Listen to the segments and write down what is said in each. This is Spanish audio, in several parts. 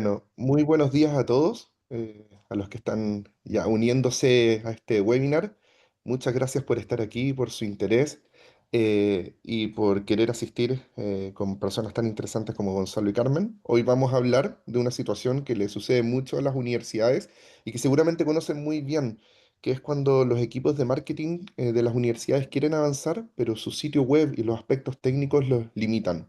Bueno, muy buenos días a todos, a los que están ya uniéndose a este webinar. Muchas gracias por estar aquí, por su interés y por querer asistir con personas tan interesantes como Gonzalo y Carmen. Hoy vamos a hablar de una situación que le sucede mucho a las universidades y que seguramente conocen muy bien, que es cuando los equipos de marketing de las universidades quieren avanzar, pero su sitio web y los aspectos técnicos los limitan.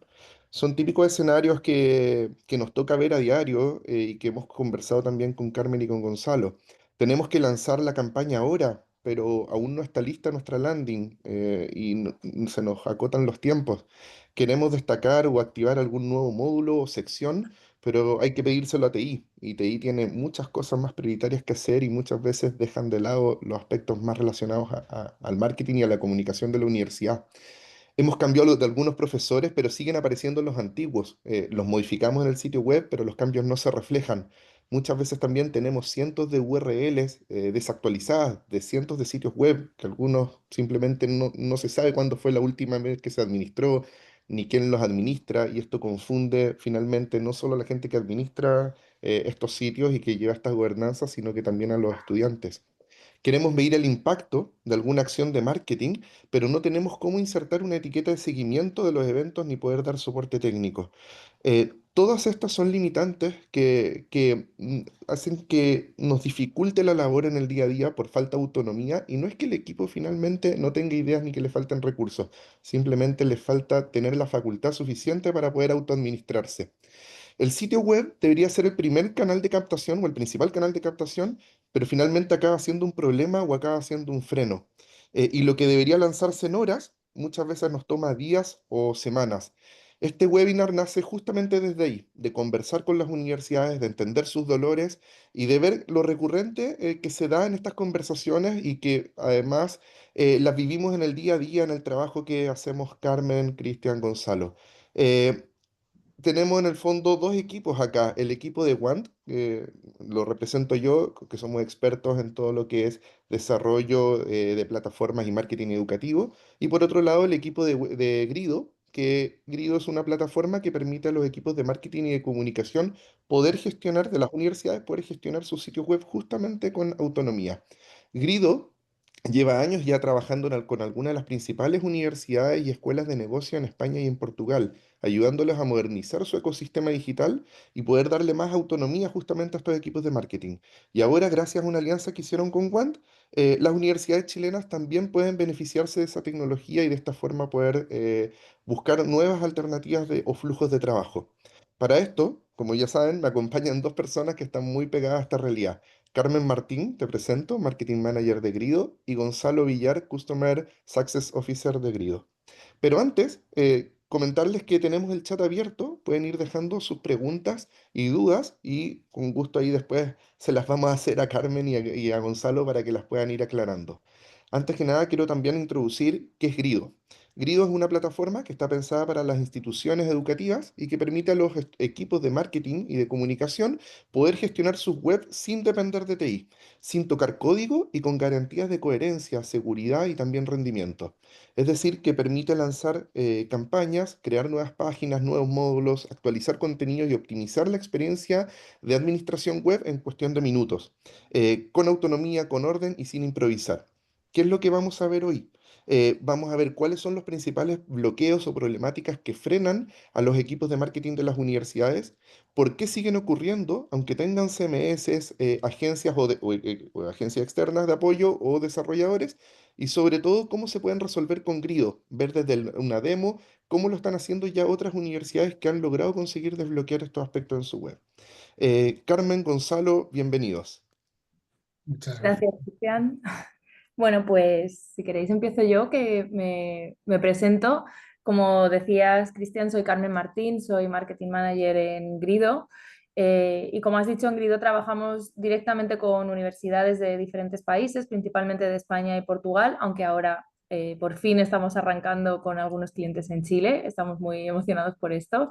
Son típicos escenarios que nos toca ver a diario y que hemos conversado también con Carmen y con Gonzalo. Tenemos que lanzar la campaña ahora, pero aún no está lista nuestra landing se nos acotan los tiempos. Queremos destacar o activar algún nuevo módulo o sección, pero hay que pedírselo a TI y TI tiene muchas cosas más prioritarias que hacer y muchas veces dejan de lado los aspectos más relacionados al marketing y a la comunicación de la universidad. Hemos cambiado los de algunos profesores, pero siguen apareciendo los antiguos. Los modificamos en el sitio web, pero los cambios no se reflejan. Muchas veces también tenemos cientos de URLs desactualizadas, de cientos de sitios web, que algunos simplemente no se sabe cuándo fue la última vez que se administró, ni quién los administra, y esto confunde finalmente no solo a la gente que administra estos sitios y que lleva estas gobernanzas, sino que también a los estudiantes. Queremos medir el impacto de alguna acción de marketing, pero no tenemos cómo insertar una etiqueta de seguimiento de los eventos ni poder dar soporte técnico. Todas estas son limitantes que hacen que nos dificulte la labor en el día a día por falta de autonomía y no es que el equipo finalmente no tenga ideas ni que le falten recursos, simplemente le falta tener la facultad suficiente para poder autoadministrarse. El sitio web debería ser el primer canal de captación o el principal canal de captación, pero finalmente acaba siendo un problema o acaba siendo un freno. Y lo que debería lanzarse en horas, muchas veces nos toma días o semanas. Este webinar nace justamente desde ahí, de conversar con las universidades, de entender sus dolores y de ver lo recurrente que se da en estas conversaciones y que además las vivimos en el día a día, en el trabajo que hacemos Carmen, Cristian, Gonzalo. Eh, Tenemos en el fondo dos equipos acá. El equipo de Want, que lo represento yo, que somos expertos en todo lo que es desarrollo de plataformas y marketing educativo. Y por otro lado, el equipo de Grido, que Grido es una plataforma que permite a los equipos de marketing y de comunicación poder gestionar, de las universidades, poder gestionar sus sitios web justamente con autonomía. Grido lleva años ya trabajando con algunas de las principales universidades y escuelas de negocio en España y en Portugal, ayudándoles a modernizar su ecosistema digital y poder darle más autonomía justamente a estos equipos de marketing. Y ahora, gracias a una alianza que hicieron con Want, las universidades chilenas también pueden beneficiarse de esa tecnología y de esta forma poder buscar nuevas alternativas o flujos de trabajo. Para esto, como ya saben, me acompañan dos personas que están muy pegadas a esta realidad. Carmen Martín, te presento, Marketing Manager de Grido, y Gonzalo Villar, Customer Success Officer de Grido. Pero antes, comentarles que tenemos el chat abierto, pueden ir dejando sus preguntas y dudas y con gusto ahí después se las vamos a hacer a Carmen y a Gonzalo para que las puedan ir aclarando. Antes que nada, quiero también introducir qué es Grido. Grido es una plataforma que está pensada para las instituciones educativas y que permite a los equipos de marketing y de comunicación poder gestionar sus webs sin depender de TI, sin tocar código y con garantías de coherencia, seguridad y también rendimiento. Es decir, que permite lanzar campañas, crear nuevas páginas, nuevos módulos, actualizar contenido y optimizar la experiencia de administración web en cuestión de minutos, con autonomía, con orden y sin improvisar. ¿Qué es lo que vamos a ver hoy? Vamos a ver cuáles son los principales bloqueos o problemáticas que frenan a los equipos de marketing de las universidades, por qué siguen ocurriendo, aunque tengan CMS, agencias o agencias externas de apoyo o desarrolladores, y sobre todo cómo se pueden resolver con Grido, ver desde una demo cómo lo están haciendo ya otras universidades que han logrado conseguir desbloquear estos aspectos en su web. Carmen, Gonzalo, bienvenidos. Muchas gracias. Gracias, Cristian. Bueno, pues si queréis empiezo yo, que me presento. Como decías, Cristian, soy Carmen Martín, soy Marketing Manager en Grido. Y como has dicho, en Grido trabajamos directamente con universidades de diferentes países, principalmente de España y Portugal, aunque ahora por fin estamos arrancando con algunos clientes en Chile. Estamos muy emocionados por esto.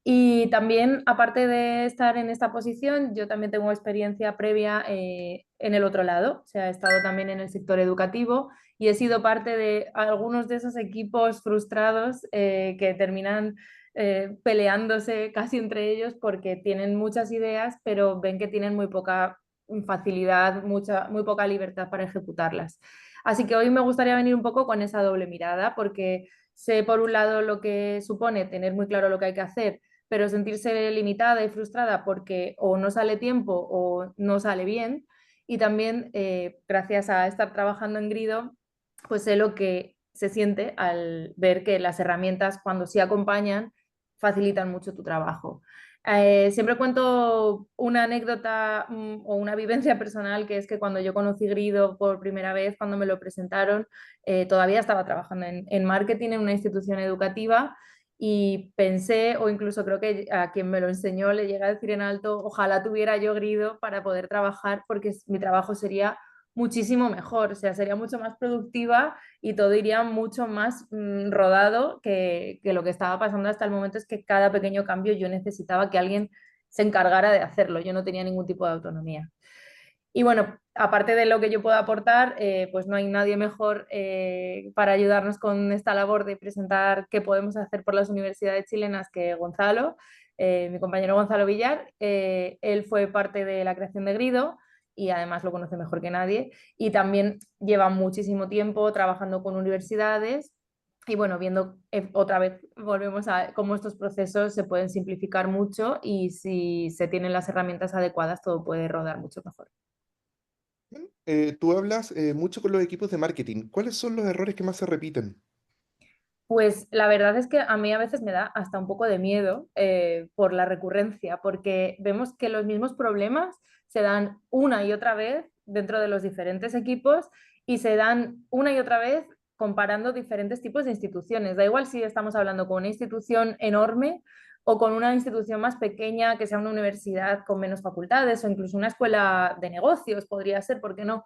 Y también, aparte de estar en esta posición, yo también tengo experiencia previa en el otro lado. O sea, he estado también en el sector educativo y he sido parte de algunos de esos equipos frustrados que terminan peleándose casi entre ellos porque tienen muchas ideas, pero ven que tienen muy poca facilidad, muy poca libertad para ejecutarlas. Así que hoy me gustaría venir un poco con esa doble mirada, porque sé por un lado lo que supone tener muy claro lo que hay que hacer, pero sentirse limitada y frustrada porque o no sale tiempo o no sale bien. Y también, gracias a estar trabajando en Grido, pues sé lo que se siente al ver que las herramientas, cuando sí acompañan, facilitan mucho tu trabajo. Siempre cuento una anécdota o una vivencia personal, que es que cuando yo conocí Grido por primera vez, cuando me lo presentaron, todavía estaba trabajando en marketing en una institución educativa y pensé, o incluso creo que a quien me lo enseñó le llegué a decir en alto, ojalá tuviera yo Grido para poder trabajar porque mi trabajo sería muchísimo mejor, o sea, sería mucho más productiva y todo iría mucho más rodado que lo que estaba pasando hasta el momento. Es que cada pequeño cambio yo necesitaba que alguien se encargara de hacerlo, yo no tenía ningún tipo de autonomía. Y bueno, aparte de lo que yo puedo aportar, pues no hay nadie mejor para ayudarnos con esta labor de presentar qué podemos hacer por las universidades chilenas que Gonzalo, mi compañero Gonzalo Villar. Él fue parte de la creación de Grido y además lo conoce mejor que nadie. Y también lleva muchísimo tiempo trabajando con universidades y bueno, viendo otra vez, volvemos a cómo estos procesos se pueden simplificar mucho y si se tienen las herramientas adecuadas, todo puede rodar mucho mejor. Tú hablas mucho con los equipos de marketing. ¿Cuáles son los errores que más se repiten? Pues la verdad es que a mí a veces me da hasta un poco de miedo por la recurrencia, porque vemos que los mismos problemas se dan una y otra vez dentro de los diferentes equipos y se dan una y otra vez comparando diferentes tipos de instituciones. Da igual si estamos hablando con una institución enorme o con una institución más pequeña, que sea una universidad con menos facultades o incluso una escuela de negocios, podría ser, ¿por qué no?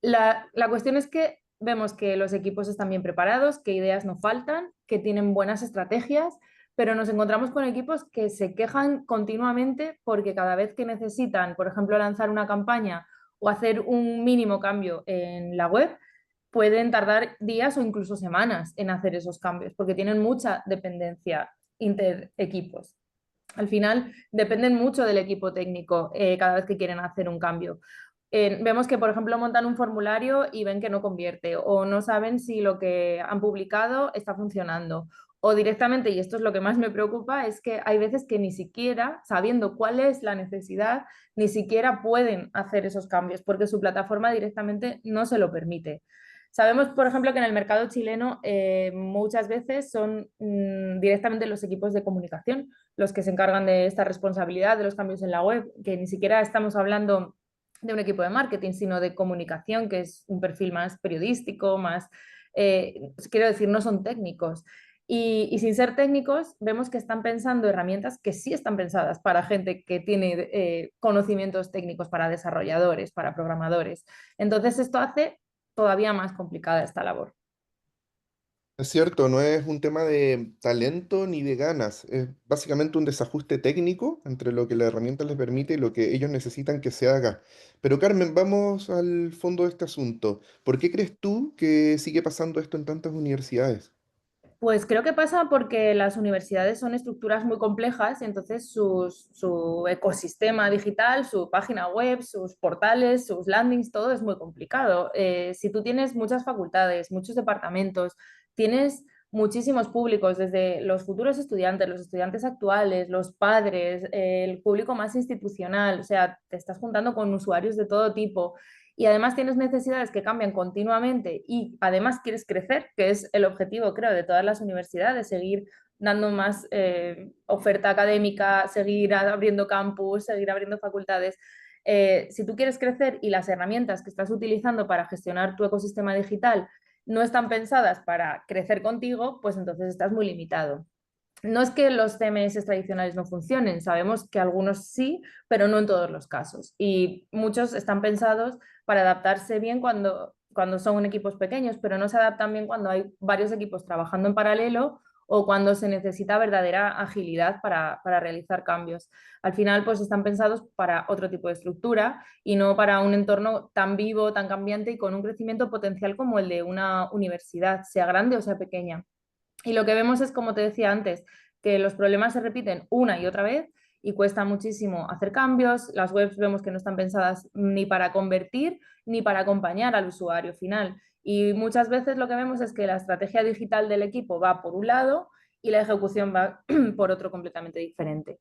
La cuestión es que vemos que los equipos están bien preparados, que ideas no faltan, que tienen buenas estrategias, pero nos encontramos con equipos que se quejan continuamente porque cada vez que necesitan, por ejemplo, lanzar una campaña o hacer un mínimo cambio en la web, pueden tardar días o incluso semanas en hacer esos cambios porque tienen mucha dependencia inter equipos. Al final dependen mucho del equipo técnico cada vez que quieren hacer un cambio. Vemos que, por ejemplo, montan un formulario y ven que no convierte o no saben si lo que han publicado está funcionando. O directamente, y esto es lo que más me preocupa, es que hay veces que ni siquiera, sabiendo cuál es la necesidad, ni siquiera pueden hacer esos cambios porque su plataforma directamente no se lo permite. Sabemos, por ejemplo, que en el mercado chileno muchas veces son directamente los equipos de comunicación los que se encargan de esta responsabilidad de los cambios en la web, que ni siquiera estamos hablando de un equipo de marketing, sino de comunicación, que es un perfil más periodístico, más, quiero decir, no son técnicos. Y sin ser técnicos, vemos que están pensando herramientas que sí están pensadas para gente que tiene conocimientos técnicos, para desarrolladores, para programadores. Entonces, esto hace todavía más complicada esta labor. Es cierto, no es un tema de talento ni de ganas, es básicamente un desajuste técnico entre lo que la herramienta les permite y lo que ellos necesitan que se haga. Pero Carmen, vamos al fondo de este asunto. ¿Por qué crees tú que sigue pasando esto en tantas universidades? Pues creo que pasa porque las universidades son estructuras muy complejas y entonces su ecosistema digital, su página web, sus portales, sus landings, todo es muy complicado. Si tú tienes muchas facultades, muchos departamentos, tienes muchísimos públicos, desde los futuros estudiantes, los estudiantes actuales, los padres, el público más institucional, o sea, te estás juntando con usuarios de todo tipo y además tienes necesidades que cambian continuamente y además quieres crecer, que es el objetivo, creo, de todas las universidades, seguir dando más oferta académica, seguir abriendo campus, seguir abriendo facultades. Si tú quieres crecer y las herramientas que estás utilizando para gestionar tu ecosistema digital no están pensadas para crecer contigo, pues entonces estás muy limitado. No es que los CMS tradicionales no funcionen, sabemos que algunos sí, pero no en todos los casos. Y muchos están pensados para adaptarse bien cuando son equipos pequeños, pero no se adaptan bien cuando hay varios equipos trabajando en paralelo o cuando se necesita verdadera agilidad para realizar cambios. Al final, pues están pensados para otro tipo de estructura y no para un entorno tan vivo, tan cambiante y con un crecimiento potencial como el de una universidad, sea grande o sea pequeña. Y lo que vemos es, como te decía antes, que los problemas se repiten una y otra vez y cuesta muchísimo hacer cambios. Las webs vemos que no están pensadas ni para convertir ni para acompañar al usuario final. Y muchas veces lo que vemos es que la estrategia digital del equipo va por un lado y la ejecución va por otro completamente diferente.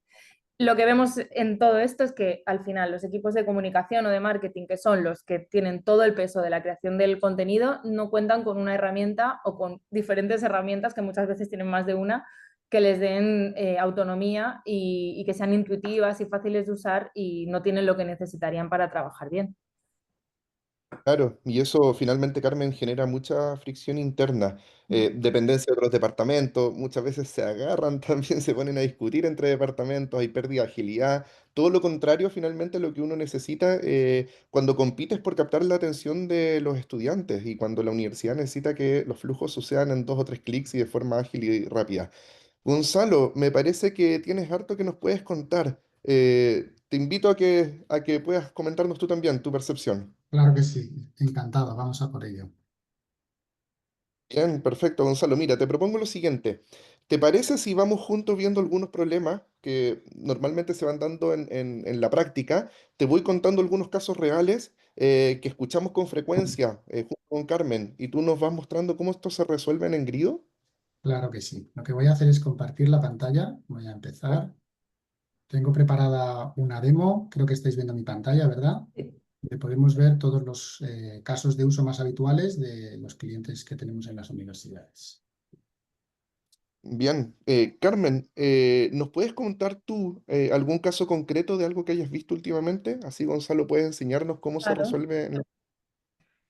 Lo que vemos en todo esto es que al final los equipos de comunicación o de marketing, que son los que tienen todo el peso de la creación del contenido, no cuentan con una herramienta o con diferentes herramientas, que muchas veces tienen más de una, que les den autonomía y que sean intuitivas y fáciles de usar y no tienen lo que necesitarían para trabajar bien. Claro, y eso finalmente, Carmen, genera mucha fricción interna, dependencia de otros departamentos, muchas veces se agarran, también se ponen a discutir entre departamentos, hay pérdida de agilidad, todo lo contrario finalmente a lo que uno necesita cuando compites por captar la atención de los estudiantes y cuando la universidad necesita que los flujos sucedan en 2 o 3 clics y de forma ágil y rápida. Gonzalo, me parece que tienes harto que nos puedes contar. Te invito a que puedas comentarnos tú también tu percepción. Claro que sí, encantado, vamos a por ello. Bien, perfecto, Gonzalo. Mira, te propongo lo siguiente. ¿Te parece si vamos juntos viendo algunos problemas que normalmente se van dando en la práctica? Te voy contando algunos casos reales que escuchamos con frecuencia junto con Carmen y tú nos vas mostrando cómo estos se resuelven en Grido. Claro que sí. Lo que voy a hacer es compartir la pantalla. Voy a empezar. Tengo preparada una demo. Creo que estáis viendo mi pantalla, ¿verdad? Donde podemos ver todos los casos de uso más habituales de los clientes que tenemos en las universidades. Bien, Carmen, ¿nos puedes contar tú algún caso concreto de algo que hayas visto últimamente? Así Gonzalo puede enseñarnos cómo se Claro. resuelve.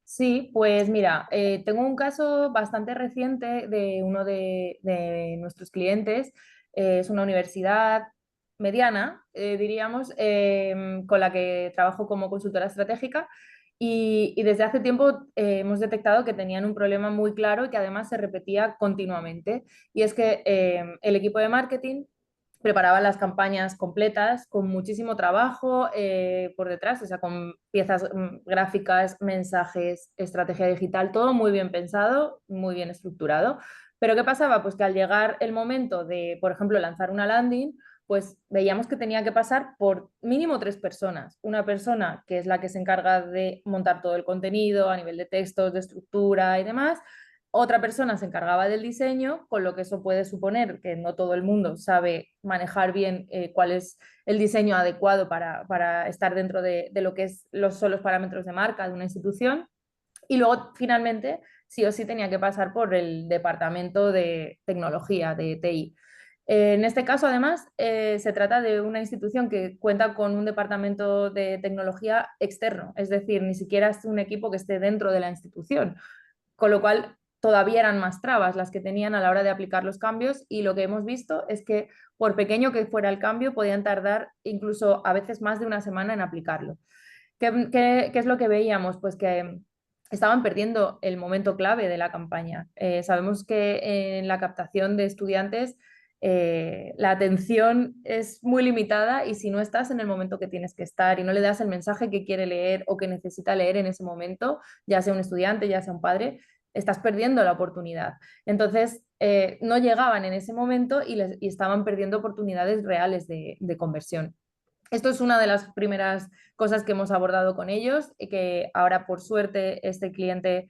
Sí, pues mira, tengo un caso bastante reciente de uno de nuestros clientes. Es una universidad mediana, diríamos, con la que trabajo como consultora estratégica y desde hace tiempo hemos detectado que tenían un problema muy claro y que además se repetía continuamente. Y es que el equipo de marketing preparaba las campañas completas con muchísimo trabajo por detrás, o sea, con piezas gráficas, mensajes, estrategia digital, todo muy bien pensado, muy bien estructurado. Pero ¿qué pasaba? Pues que al llegar el momento de, por ejemplo, lanzar una landing, pues veíamos que tenía que pasar por mínimo 3 personas. Una persona que es la que se encarga de montar todo el contenido a nivel de textos, de estructura y demás. Otra persona se encargaba del diseño, con lo que eso puede suponer que no todo el mundo sabe manejar bien cuál es el diseño adecuado para estar dentro de lo que son los parámetros de marca de una institución. Y luego, finalmente, sí o sí tenía que pasar por el departamento de tecnología, de TI. En este caso, además, se trata de una institución que cuenta con un departamento de tecnología externo, es decir, ni siquiera es un equipo que esté dentro de la institución, con lo cual todavía eran más trabas las que tenían a la hora de aplicar los cambios y lo que hemos visto es que por pequeño que fuera el cambio podían tardar incluso a veces más de una semana en aplicarlo. ¿Qué es lo que veíamos? Pues que estaban perdiendo el momento clave de la campaña. Sabemos que en la captación de estudiantes la atención es muy limitada y si no estás en el momento que tienes que estar y no le das el mensaje que quiere leer o que necesita leer en ese momento, ya sea un estudiante, ya sea un padre, estás perdiendo la oportunidad. Entonces, no llegaban en ese momento y estaban perdiendo oportunidades reales de conversión. Esto es una de las primeras cosas que hemos abordado con ellos y que ahora, por suerte, este cliente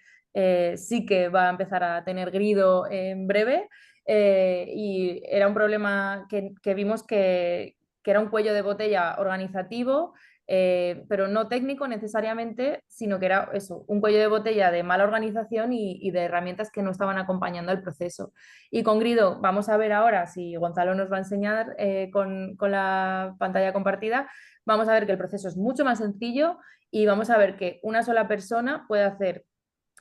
sí que va a empezar a tener grido en breve. Y era un problema que vimos que era un cuello de botella organizativo, pero no técnico necesariamente, sino que era eso, un cuello de botella de mala organización y de herramientas que no estaban acompañando el proceso. Y con Grido vamos a ver ahora, si Gonzalo nos va a enseñar con la pantalla compartida, vamos a ver que el proceso es mucho más sencillo y vamos a ver que una sola persona puede hacer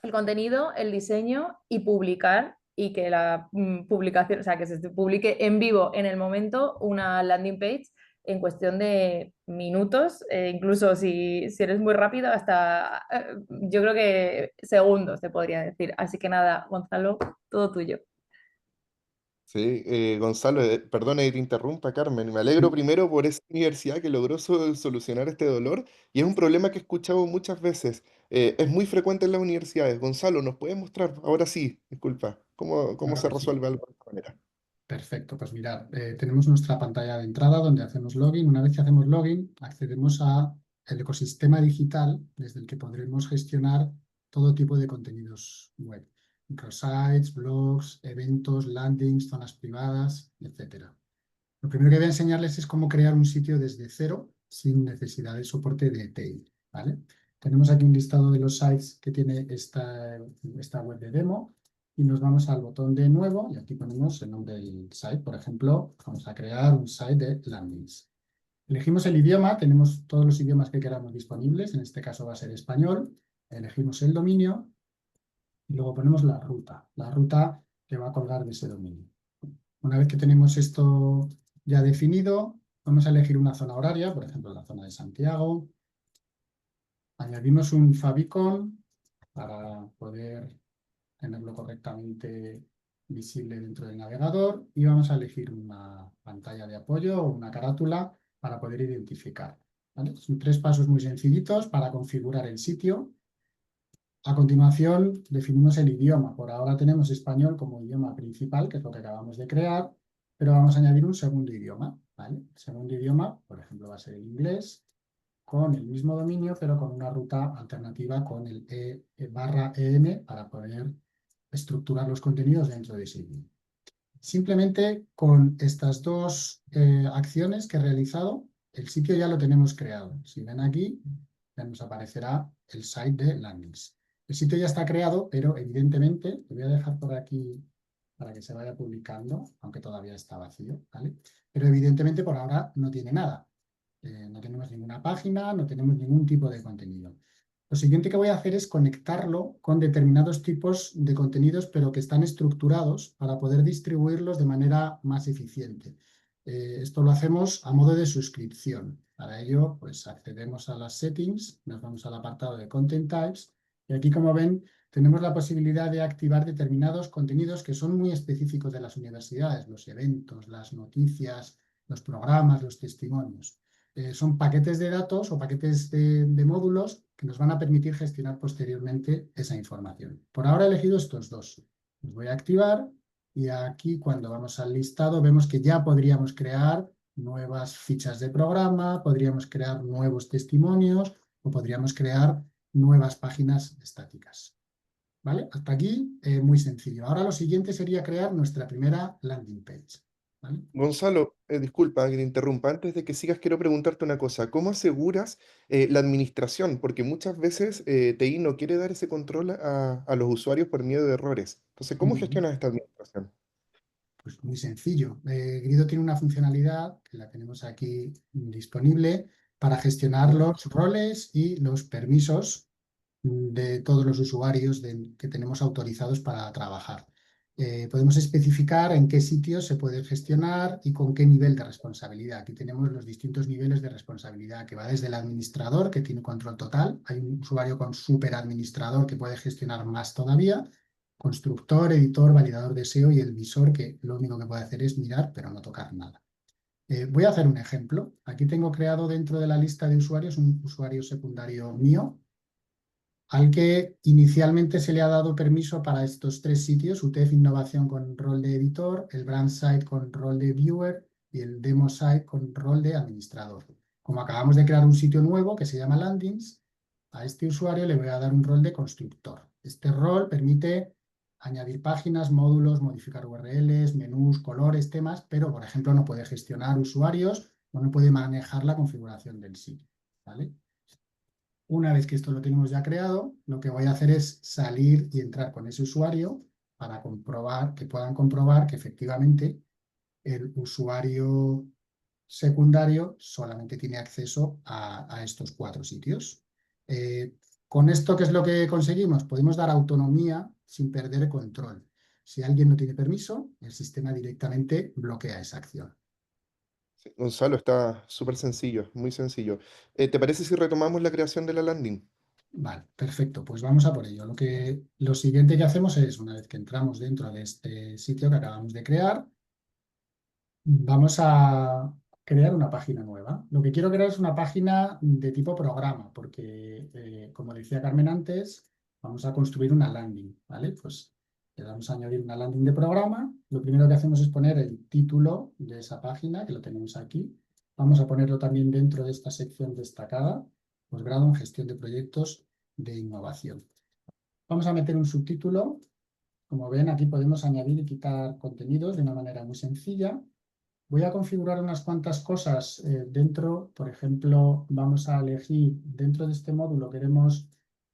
el contenido, el diseño y publicar y que la publicación, o sea, que se publique en vivo en el momento una landing page en cuestión de minutos, incluso si eres muy rápido, hasta yo creo que segundos te podría decir. Así que nada, Gonzalo, todo tuyo. Sí, Gonzalo, perdona que te interrumpa, Carmen. Me alegro primero por esa universidad que logró solucionar este dolor y es un problema que he escuchado muchas veces. Es muy frecuente en las universidades. Gonzalo, ¿nos puedes mostrar, ahora sí, disculpa, cómo Claro se que sí. resuelve algo de esta manera? Perfecto, pues mirad, tenemos nuestra pantalla de entrada donde hacemos login. Una vez que hacemos login, accedemos a el ecosistema digital desde el que podremos gestionar todo tipo de contenidos web. Microsites, blogs, eventos, landings, zonas privadas, etcétera. Lo primero que voy a enseñarles es cómo crear un sitio desde cero sin necesidad de soporte de TI, ¿vale? Tenemos aquí un listado de los sites que tiene esta web de demo y nos vamos al botón de nuevo y aquí ponemos el nombre del site. Por ejemplo, vamos a crear un site de landings. Elegimos el idioma, tenemos todos los idiomas que queramos disponibles, en este caso va a ser español. Elegimos el dominio y luego ponemos la ruta que va a colgar de ese dominio. Una vez que tenemos esto ya definido, vamos a elegir una zona horaria, por ejemplo, la zona de Santiago. Añadimos un favicon para poder tenerlo correctamente visible dentro del navegador y vamos a elegir una pantalla de apoyo o una carátula para poder identificar, ¿vale? Son 3 pasos muy sencillitos para configurar el sitio. A continuación, definimos el idioma. Por ahora tenemos español como idioma principal, que es lo que acabamos de crear, pero vamos a añadir un segundo idioma, ¿vale? El segundo idioma, por ejemplo, va a ser el inglés, con el mismo dominio, pero con una ruta alternativa con el /en para poder estructurar los contenidos dentro de ese idioma. Simplemente con estas dos acciones que he realizado, el sitio ya lo tenemos creado. Si ven aquí, ya nos aparecerá el site de landings. El sitio ya está creado, pero evidentemente, lo voy a dejar por aquí para que se vaya publicando, aunque todavía está vacío, ¿vale? Pero evidentemente por ahora no tiene nada. No tenemos ninguna página, no tenemos ningún tipo de contenido. Lo siguiente que voy a hacer es conectarlo con determinados tipos de contenidos, pero que están estructurados para poder distribuirlos de manera más eficiente. Esto lo hacemos a modo de suscripción. Para ello, pues accedemos a las settings, nos vamos al apartado de Content Types y aquí, como ven, tenemos la posibilidad de activar determinados contenidos que son muy específicos de las universidades, los eventos, las noticias, los programas, los testimonios. Son paquetes de datos o paquetes de módulos que nos van a permitir gestionar posteriormente esa información. Por ahora he elegido estos dos. Los voy a activar y aquí cuando vamos al listado vemos que ya podríamos crear nuevas fichas de programa, podríamos crear nuevos testimonios o podríamos crear nuevas páginas estáticas. ¿Vale? Hasta aquí, muy sencillo. Ahora lo siguiente sería crear nuestra primera landing page. ¿Vale? Gonzalo, disculpa que te interrumpa. Antes de que sigas, quiero preguntarte una cosa. ¿Cómo aseguras la administración? Porque muchas veces TI no quiere dar ese control a los usuarios por miedo de errores. Entonces, ¿cómo Ujú. gestionas esta administración? Pues muy sencillo. Grido tiene una funcionalidad que la tenemos aquí disponible para gestionar ¿Ya? los roles y los permisos de todos los usuarios que tenemos autorizados para trabajar. Podemos especificar en qué sitios se puede gestionar y con qué nivel de responsabilidad. Aquí tenemos los distintos niveles de responsabilidad que va desde el administrador, que tiene control total. Hay un usuario con superadministrador que puede gestionar más todavía. Constructor, editor, validador de SEO y el visor, que lo único que puede hacer es mirar, pero no tocar nada. Voy a hacer un ejemplo. Aquí tengo creado dentro de la lista de usuarios un usuario secundario mío, al que inicialmente se le ha dado permiso para estos 3 sitios: UTF Innovación con rol de editor, el Brand Site con rol de viewer y el Demo Site con rol de administrador. Como acabamos de crear un sitio nuevo que se llama Landings, a este usuario le voy a dar un rol de constructor. Este rol permite añadir páginas, módulos, modificar URLs, menús, colores, temas, pero por ejemplo no puede gestionar usuarios o no puede manejar la configuración del sitio, ¿vale? Una vez que esto lo tenemos ya creado, lo que voy a hacer es salir y entrar con ese usuario para comprobar, que puedan comprobar que efectivamente el usuario secundario solamente tiene acceso a estos 4 sitios. Eh, con esto, ¿qué es lo que conseguimos? Podemos dar autonomía sin perder control. Si alguien no tiene permiso, el sistema directamente bloquea esa acción. Sí, Gonzalo, está súper sencillo, muy sencillo. ¿Te parece si retomamos la creación de la landing? Vale, perfecto, pues vamos a por ello. Lo siguiente que hacemos es, una vez que entramos dentro de este sitio que acabamos de crear, vamos a crear una página nueva. Lo que quiero crear es una página de tipo programa, porque, como decía Carmen antes, vamos a construir una landing, ¿vale? Pues Le damos a añadir una landing de programa. Lo primero que hacemos es poner el título de esa página, que lo tenemos aquí. Vamos a ponerlo también dentro de esta sección destacada, posgrado en gestión de proyectos de innovación. Vamos a meter un subtítulo. Como ven, aquí podemos añadir y quitar contenidos de una manera muy sencilla. Voy a configurar unas cuantas cosas dentro. Por ejemplo, vamos a elegir dentro de este módulo, queremos,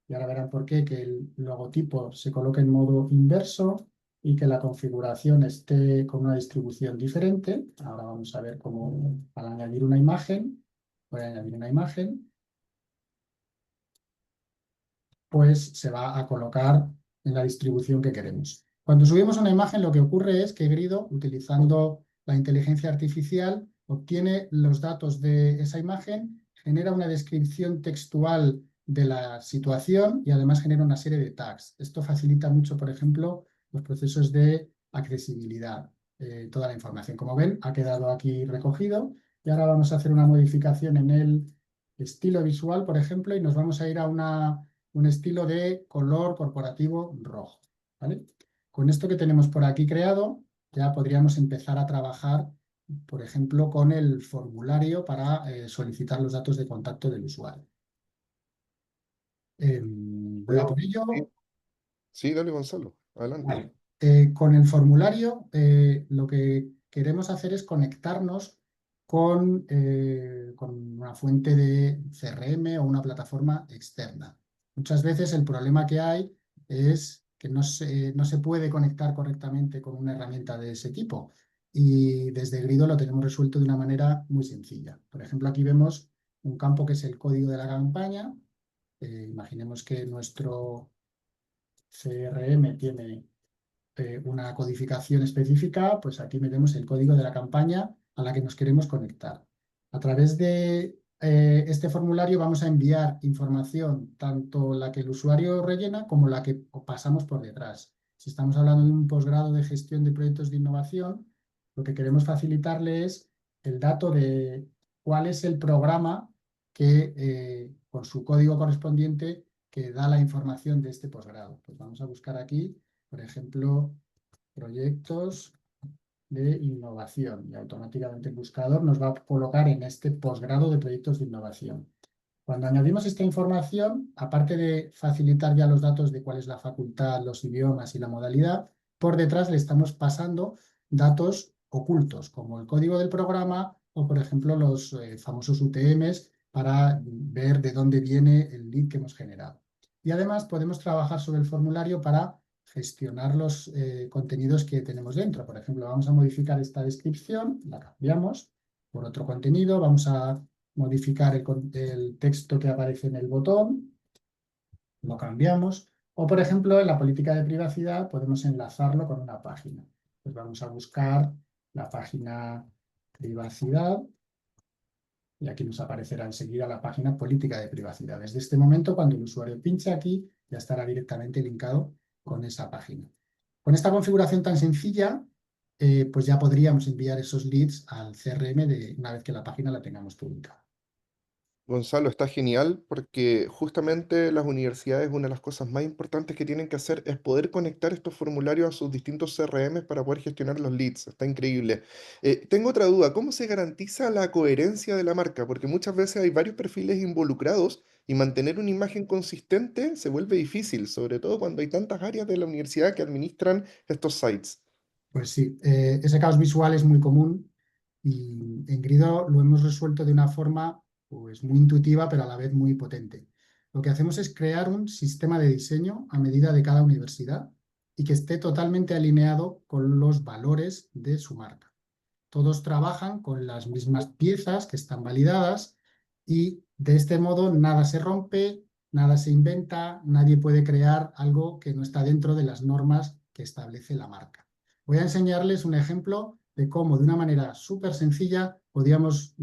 y ahora verán por qué, que el logotipo se coloque en modo inverso y que la configuración esté con una distribución diferente. Ahora vamos a ver cómo, para añadir una imagen, voy a añadir una imagen, pues se va a colocar en la distribución que queremos. Cuando subimos una imagen, lo que ocurre es que Grido, utilizando la inteligencia artificial, obtiene los datos de esa imagen, genera una descripción textual de la situación y además genera una serie de tags. Esto facilita mucho, por ejemplo, los procesos de accesibilidad. Toda la información, como ven, ha quedado aquí recogido y ahora vamos a hacer una modificación en el estilo visual, por ejemplo, y nos vamos a ir a un estilo de color corporativo rojo, ¿vale? Con esto que tenemos por aquí creado, ya podríamos empezar a trabajar, por ejemplo, con el formulario para solicitar los datos de contacto del usuario. Voy a por Sí, ello. sí, dale, Gonzalo, adelante. Vale. Con el formulario, lo que queremos hacer es conectarnos con una fuente de CRM o una plataforma externa. Muchas veces el problema que hay es que no se puede conectar correctamente con una herramienta de ese tipo. Y desde Grido lo tenemos resuelto de una manera muy sencilla. Por ejemplo, aquí vemos un campo que es el código de la campaña. Imaginemos que nuestro CRM tiene una codificación específica, pues aquí metemos el código de la campaña a la que nos queremos conectar. A través de este formulario vamos a enviar información, tanto la que el usuario rellena como la que pasamos por detrás. Si estamos hablando de un posgrado de gestión de proyectos de innovación, lo que queremos facilitarle es el dato de cuál es el programa que, con su código correspondiente, que da la información de este posgrado. Pues vamos a buscar aquí, por ejemplo, proyectos de innovación y automáticamente el buscador nos va a colocar en este posgrado de proyectos de innovación. Cuando añadimos esta información, aparte de facilitar ya los datos de cuál es la facultad, los idiomas y la modalidad, por detrás le estamos pasando datos ocultos, como el código del programa o, por ejemplo, los famosos UTMs para ver de dónde viene el lead que hemos generado. Y además podemos trabajar sobre el formulario para gestionar los contenidos que tenemos dentro. Por ejemplo, vamos a modificar esta descripción, la cambiamos por otro contenido, vamos a modificar el texto que aparece en el botón, lo cambiamos. O, por ejemplo, en la política de privacidad podemos enlazarlo con una página. Pues vamos a buscar la página privacidad y aquí nos aparecerá enseguida la página política de privacidad. Desde este momento, cuando el usuario pinche aquí, ya estará directamente linkado con esa página. Con esta configuración tan sencilla, pues ya podríamos enviar esos leads al CRM una vez que la página la tengamos publicada. Gonzalo, está genial porque justamente las universidades, una de las cosas más importantes que tienen que hacer es poder conectar estos formularios a sus distintos CRMs para poder gestionar los leads. Está increíble. Tengo otra duda, ¿cómo se garantiza la coherencia de la marca? Porque muchas veces hay varios perfiles involucrados y mantener una imagen consistente se vuelve difícil, sobre todo cuando hay tantas áreas de la universidad que administran estos sites. Pues sí, ese caos visual es muy común y en Grido lo hemos resuelto de una forma pues, muy intuitiva, pero a la vez muy potente. Lo que hacemos es crear un sistema de diseño a medida de cada universidad y que esté totalmente alineado con los valores de su marca. Todos trabajan con las mismas piezas que están validadas y de este modo nada se rompe, nada se inventa, nadie puede crear algo que no está dentro de las normas que establece la marca. Voy a enseñarles un ejemplo de cómo de una manera súper sencilla podemos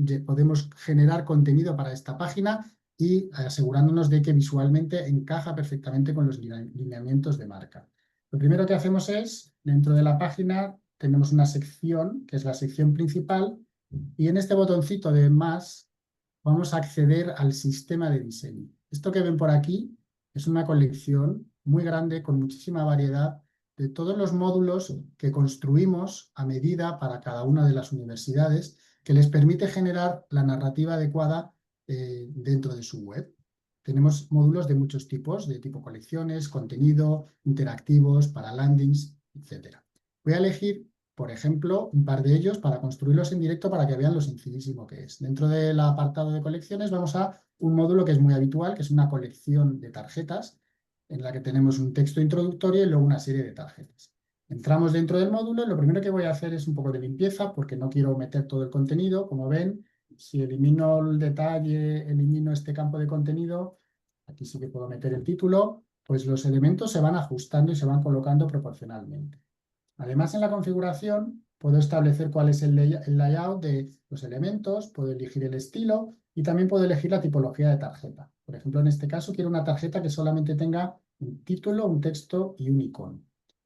generar contenido para esta página y asegurándonos de que visualmente encaja perfectamente con los lineamientos de marca. Lo primero que hacemos es, dentro de la página, tenemos una sección, que es la sección principal, y en este botoncito de más vamos a acceder al sistema de diseño. Esto que ven por aquí es una colección muy grande con muchísima variedad de todos los módulos que construimos a medida para cada una de las universidades, que les permite generar la narrativa adecuada dentro de su web. Tenemos módulos de muchos tipos, de tipo colecciones, contenido, interactivos, para landings, etc. Voy a elegir, por ejemplo, un par de ellos para construirlos en directo para que vean lo sencillísimo que es. Dentro del apartado de colecciones vamos a un módulo que es muy habitual, que es una colección de tarjetas, en la que tenemos un texto introductorio y luego una serie de tarjetas. Entramos dentro del módulo y lo primero que voy a hacer es un poco de limpieza porque no quiero meter todo el contenido. Como ven, si elimino el detalle, elimino este campo de contenido, aquí sí que puedo meter el título, pues los elementos se van ajustando y se van colocando proporcionalmente. Además, en la configuración puedo establecer cuál es el layout de los elementos, puedo elegir el estilo y también puedo elegir la tipología de tarjeta. Por ejemplo, en este caso quiero una tarjeta que solamente tenga un título, un texto y un icono.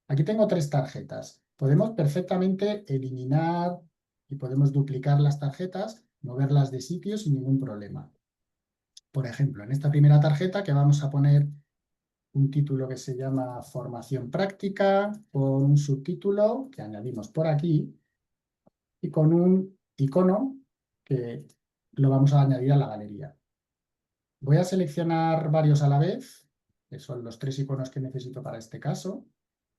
Aquí tengo 3 tarjetas. Podemos perfectamente eliminar y podemos duplicar las tarjetas, moverlas de sitio sin ningún problema. Por ejemplo, en esta primera tarjeta que vamos a poner un título que se llama Formación Práctica, con un subtítulo que añadimos por aquí y con un icono que lo vamos a añadir a la galería. Voy a seleccionar varios a la vez, que son los 3 iconos que necesito para este caso.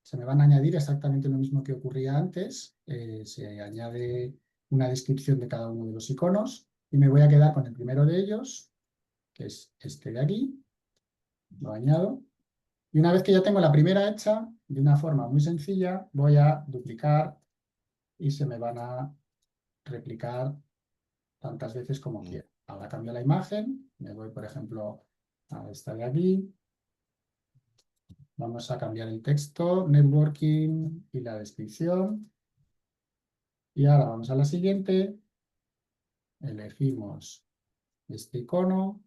Se me van a añadir exactamente lo mismo que ocurría antes. Se añade una descripción de cada uno de los iconos y me voy a quedar con el primero de ellos, que es este de aquí. Lo añado. Y una vez que ya tengo la primera hecha, de una forma muy sencilla, voy a duplicar y se me van a replicar tantas veces como quiera. Ahora cambio la imagen, me voy, por ejemplo, a esta de aquí. Vamos a cambiar el texto, networking y la descripción. Y ahora vamos a la siguiente. Elegimos este icono,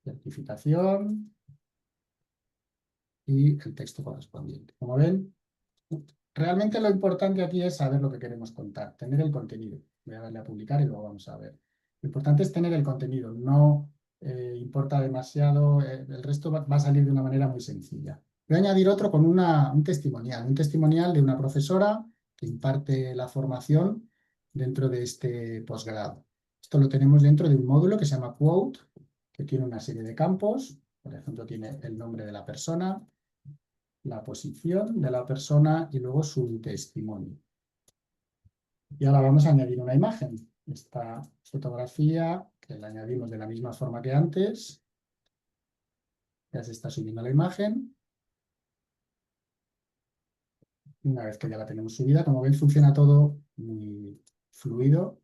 certificación y el texto correspondiente. Como ven, realmente lo importante aquí es saber lo que queremos contar, tener el contenido. Voy a darle a publicar y luego vamos a ver. Lo importante es tener el contenido, no importa demasiado, el resto va a salir de una manera muy sencilla. Voy a añadir otro con un testimonial de una profesora que imparte la formación dentro de este posgrado. Esto lo tenemos dentro de un módulo que se llama Quote, que tiene una serie de campos. Por ejemplo, tiene el nombre de la persona, la posición de la persona y luego su testimonio. Y ahora vamos a añadir una imagen. Esta fotografía, que la añadimos de la misma forma que antes. Ya se está subiendo la imagen. Una vez que ya la tenemos subida, como ven, funciona todo muy fluido.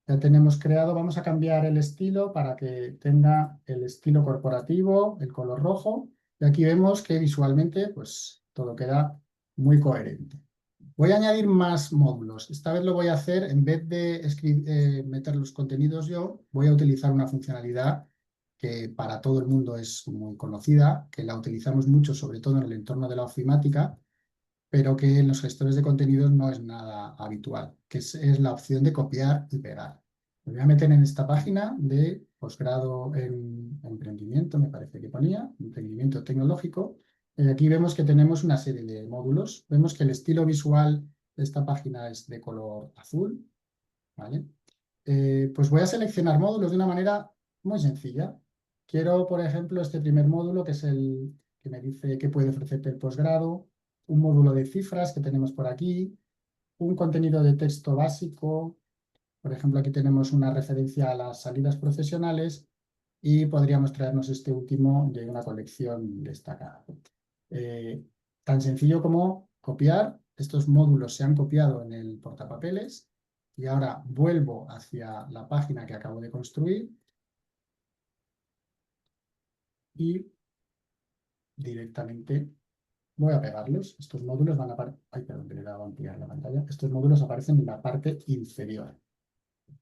Ya tenemos creado, vamos a cambiar el estilo para que tenga el estilo corporativo, el color rojo. Y aquí vemos que visualmente pues, todo queda muy coherente. Voy a añadir más módulos. Esta vez lo voy a hacer, en vez de meter los contenidos yo, voy a utilizar una funcionalidad que para todo el mundo es muy conocida, que la utilizamos mucho, sobre todo en el entorno de la ofimática, pero que en los gestores de contenidos no es nada habitual, que es la opción de copiar y pegar. Me voy a meter en esta página de posgrado en emprendimiento, me parece que ponía, emprendimiento tecnológico. Aquí vemos que tenemos una serie de módulos. Vemos que el estilo visual de esta página es de color azul. ¿Vale? Pues voy a seleccionar módulos de una manera muy sencilla. Quiero, por ejemplo, este primer módulo, que es el que me dice qué puede ofrecerte el posgrado, un módulo de cifras que tenemos por aquí, un contenido de texto básico. Por ejemplo, aquí tenemos una referencia a las salidas profesionales y podríamos traernos este último de una colección destacada. Tan sencillo como copiar. Estos módulos se han copiado en el portapapeles y ahora vuelvo hacia la página que acabo de construir y directamente voy a pegarlos. Estos módulos van a aparecer... Ay, perdón, que le he dado a ampliar la pantalla. Estos módulos aparecen en la parte inferior.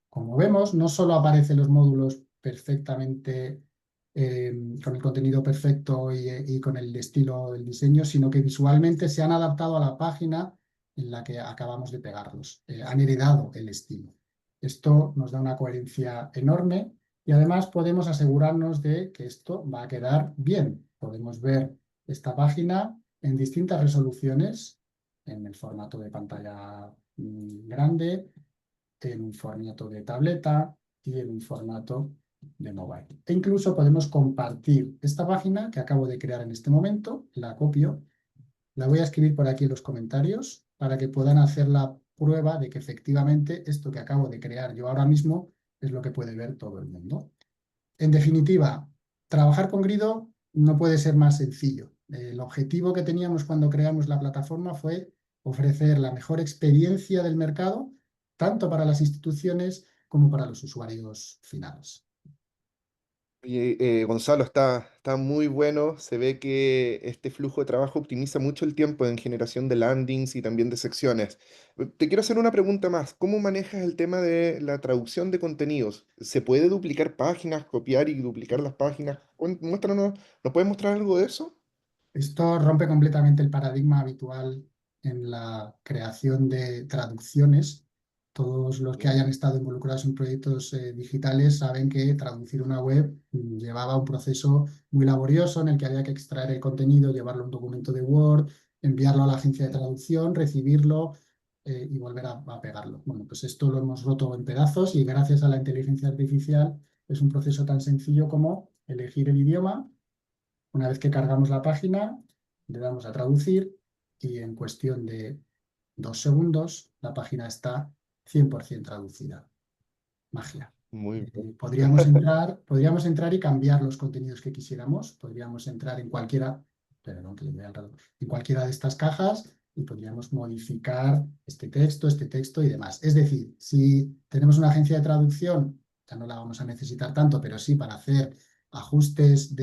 Como vemos, no solo aparecen los módulos perfectamente con el contenido perfecto y con el estilo del diseño, sino que visualmente se han adaptado a la página en la que acabamos de pegarlos. Han heredado el estilo. Esto nos da una coherencia enorme y además podemos asegurarnos de que esto va a quedar bien. Podemos ver esta página en distintas resoluciones, en el formato de pantalla grande, en un formato de tableta y en un formato de mobile. E incluso podemos compartir esta página que acabo de crear en este momento, la copio, la voy a escribir por aquí en los comentarios para que puedan hacer la prueba de que efectivamente esto que acabo de crear yo ahora mismo es lo que puede ver todo el mundo. En definitiva, trabajar con Grido no puede ser más sencillo. El objetivo que teníamos cuando creamos la plataforma fue ofrecer la mejor experiencia del mercado, tanto para las instituciones como para los usuarios finales. Oye, Gonzalo, está muy bueno. Se ve que este flujo de trabajo optimiza mucho el tiempo en generación de landings y también de secciones. Te quiero hacer una pregunta más. ¿Cómo manejas el tema de la traducción de contenidos? ¿Se puede duplicar páginas, copiar y duplicar las páginas? Muéstranos, ¿nos puedes mostrar algo de eso? Esto rompe completamente el paradigma habitual en la creación de traducciones. Todos los que hayan estado involucrados en proyectos digitales saben que traducir una web llevaba un proceso muy laborioso en el que había que extraer el contenido, llevarlo a un documento de Word, enviarlo a la agencia de traducción, recibirlo y volver a pegarlo. Bueno, pues esto lo hemos roto en pedazos y gracias a la inteligencia artificial es un proceso tan sencillo como elegir el idioma. Una vez que cargamos la página, le damos a traducir y en cuestión de 2 segundos la página está 100% traducida. Magia. Muy bien. Podríamos entrar y cambiar los contenidos que quisiéramos. Podríamos entrar en cualquiera, perdón, que le doy al ratón, en cualquiera de estas cajas y podríamos modificar este texto y demás. Es decir, si tenemos una agencia de traducción, ya no la vamos a necesitar tanto, pero sí para hacer ajustes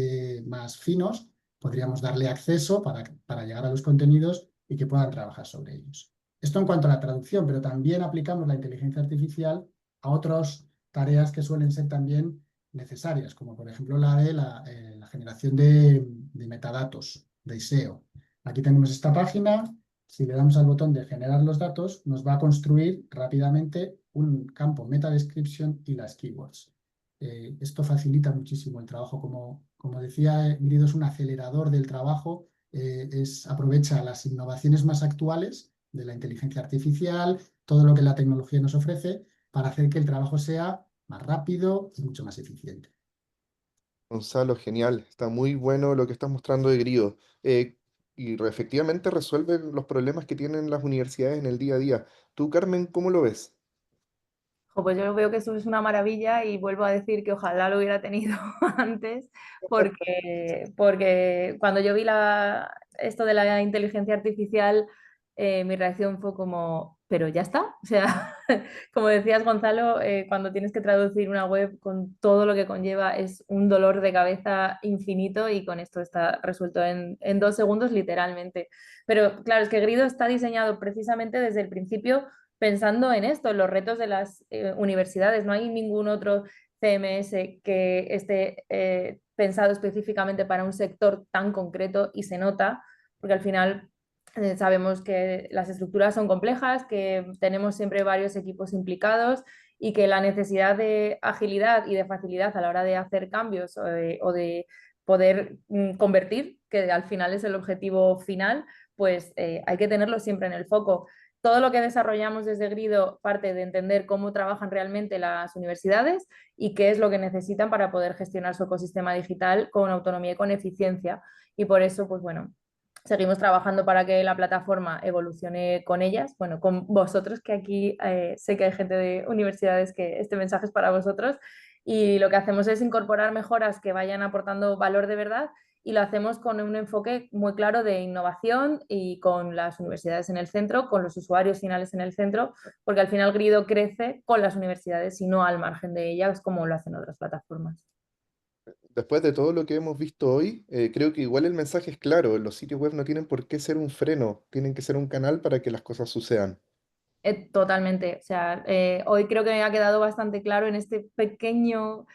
más finos, podríamos darle acceso para llegar a los contenidos y que puedan trabajar sobre ellos. Esto en cuanto a la traducción, pero también aplicamos la inteligencia artificial a otros tareas que suelen ser también necesarias, como por ejemplo la de la generación de metadatos, de SEO. Aquí tenemos esta página, si le damos al botón de generar los datos, nos va a construir rápidamente un campo meta description y las keywords. Esto facilita muchísimo el trabajo, como decía, Grido es un acelerador del trabajo, aprovecha las innovaciones más actuales de la inteligencia artificial, todo lo que la tecnología nos ofrece para hacer que el trabajo sea más rápido y mucho más eficiente. Gonzalo, genial. Está muy bueno lo que estás mostrando de Grido. Efectivamente resuelve los problemas que tienen las universidades en el día a día. Tú, Carmen, ¿cómo lo ves? Pues yo veo que eso es una maravilla y vuelvo a decir que ojalá lo hubiera tenido antes, porque cuando yo vi esto de la inteligencia artificial, mi reacción fue como, pero ya está. O sea, como decías, Gonzalo, cuando tienes que traducir una web con todo lo que conlleva es un dolor de cabeza infinito y con esto está resuelto en 2 segundos, literalmente. Pero claro, es que Grido está diseñado precisamente desde el principio pensando en esto, en los retos de las universidades. No hay ningún otro CMS que esté pensado específicamente para un sector tan concreto y se nota, porque al final sabemos que las estructuras son complejas, que tenemos siempre varios equipos implicados y que la necesidad de agilidad y de facilidad a la hora de hacer cambios o de poder convertir, que al final es el objetivo final, pues hay que tenerlo siempre en el foco. Todo lo que desarrollamos desde Grido parte de entender cómo trabajan realmente las universidades y qué es lo que necesitan para poder gestionar su ecosistema digital con autonomía y con eficiencia. Y por eso, pues bueno, seguimos trabajando para que la plataforma evolucione con ellas, bueno, con vosotros, que aquí sé que hay gente de universidades que este mensaje es para vosotros. Y lo que hacemos es incorporar mejoras que vayan aportando valor de verdad y lo hacemos con un enfoque muy claro de innovación y con las universidades en el centro, con los usuarios finales en el centro, porque al final Grido crece con las universidades y no al margen de ellas como lo hacen otras plataformas. Después de todo lo que hemos visto hoy, creo que igual el mensaje es claro. Los sitios web no tienen por qué ser un freno, tienen que ser un canal para que las cosas sucedan. Totalmente. O sea, hoy creo que me ha quedado bastante claro en este pequeño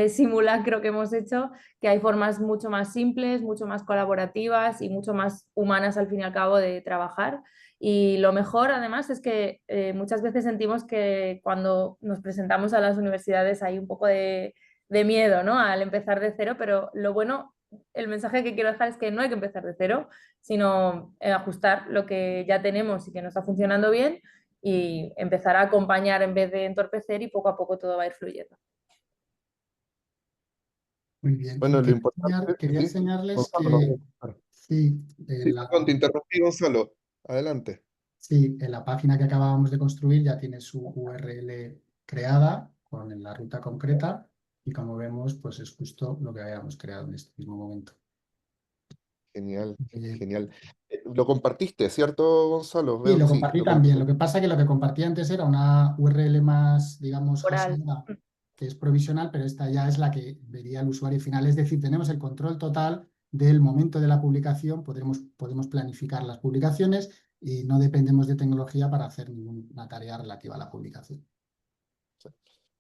simulacro que hemos hecho que hay formas mucho más simples, mucho más colaborativas y mucho más humanas al fin y al cabo de trabajar. Y lo mejor además es que muchas veces sentimos que cuando nos presentamos a las universidades hay un poco de miedo, ¿no? Al empezar de cero, pero lo bueno el mensaje que quiero dejar es que no hay que empezar de cero, sino ajustar lo que ya tenemos y que nos está funcionando bien y empezar a acompañar en vez de entorpecer y poco a poco todo va a ir fluyendo. Muy bien. Y Bueno, lo importante, quería sí, enseñarles Gonzalo, no voy que a contar. sí, Sí, perdón, te interrumpí, Gonzalo. Adelante. sí, en la página que acabábamos de construir ya tiene su URL creada con la ruta concreta y como vemos, pues es justo lo que habíamos creado en este mismo momento. Genial, Eh, genial. Lo compartiste, ¿cierto, Gonzalo? Sí, Veo lo que sí, compartí lo también. compartí. Lo que pasa es que lo que compartí antes era una URL más, digamos, Oral. haseada, que es provisional, pero esta ya es la que vería el usuario final. Es decir, tenemos el control total del momento de la publicación, podemos planificar las publicaciones y no dependemos de tecnología para hacer ninguna tarea relativa a la publicación.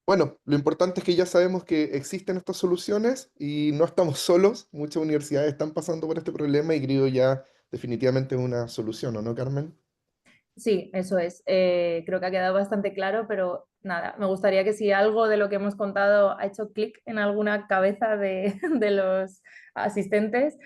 Bueno, lo importante es que ya sabemos que existen estas soluciones y no estamos solos. Muchas universidades están pasando por este problema y creo ya definitivamente es una solución, ¿o no, Carmen? Sí, eso es. Creo que ha quedado bastante claro, pero nada, me gustaría que si algo de lo que hemos contado ha hecho clic en alguna cabeza de, de los asistentes,